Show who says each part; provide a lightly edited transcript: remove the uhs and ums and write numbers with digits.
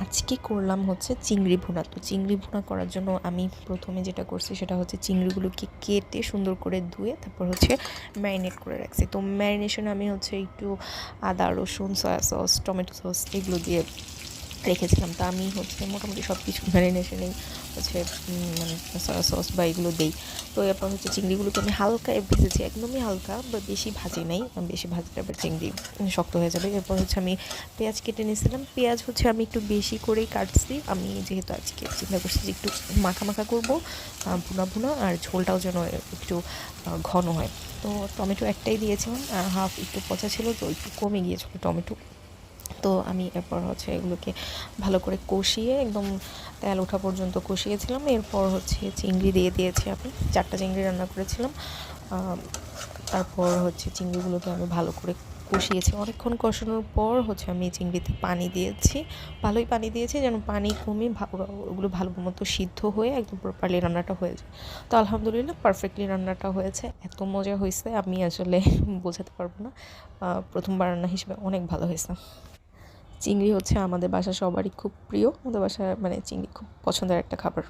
Speaker 1: আজকে করলাম হচ্ছে চিংড়ি ভুনা। তো চিংড়ি ভুনা করার জন্য আমি প্রথমে যেটা করছি সেটা হচ্ছে চিংড়িগুলোকে কেটে সুন্দর করে ধুয়ে তারপর হচ্ছে ম্যারিনেট করে রাখছি। তো ম্যারিনেশনে আমি হচ্ছে একটু আদা, রসুন, সয়া সস, টমেটো সস এগুলো দিয়ে রেখেছিলাম। তো আমি হচ্ছে মোটামুটি সব কিছু ম্যারিনেশনেই হচ্ছে মানে সয়া সস বা এগুলো দেই। তো এরপর হচ্ছে চিংড়িগুলোকে আমি হালকা ভেজেছি, একদমই হালকা, বা বেশি ভাজি নাই, বেশি ভাজলে আবার চিংড়ি শক্ত হয়ে যাবে। এরপর হচ্ছে আমি পেঁয়াজ কেটে নিয়েছিলাম। পেঁয়াজ হচ্ছে আমি একটু বেশি করেই কাটছি, আমি যেহেতু আজকে চিন্তা করছি যে একটু মাখা মাখা করবো, ভুনা ভুনা, আর ঝোলটাও যেন একটু ঘন হয়। তো টমেটো একটাই দিয়েছিলাম, আর হাফ একটু পচা ছিল তো একটু কমে গিয়েছিলো টমেটো। তো আমি এরপর হচ্ছে এগুলোকে ভালো করে কষিয়ে একদম তেল ওঠা পর্যন্ত কষিয়েছিলাম। এরপর হচ্ছে চিংড়ি দিয়ে দিয়েছি, আমি 4টা চিংড়ি রান্না করেছিলাম। তারপর হচ্ছে চিংড়িগুলোকে আমি ভালো করে কষিয়েছি। অনেকক্ষণ কষানোর পর হচ্ছে আমি চিংড়িতে পানি দিয়েছি, ভালোই পানি দিয়েছি যেন পানি কমে ওগুলো ভালো মতো সিদ্ধ হয়ে একদম প্রপারলি রান্নাটা হয়ে যায়। তো আলহামদুলিল্লাহ পারফেক্টলি রান্নাটা হয়েছে, এত মজা হয়েছে আমি আসলে বোঝাতে পারবো না। প্রথমবার রান্না হিসেবে অনেক ভালো হয়েছে। চিংড়ি হচ্ছে আমাদের বাসায় সবারই খুব প্রিয়, আমাদের বাসায় মানে চিংড়ি খুব পছন্দের একটা খাবার।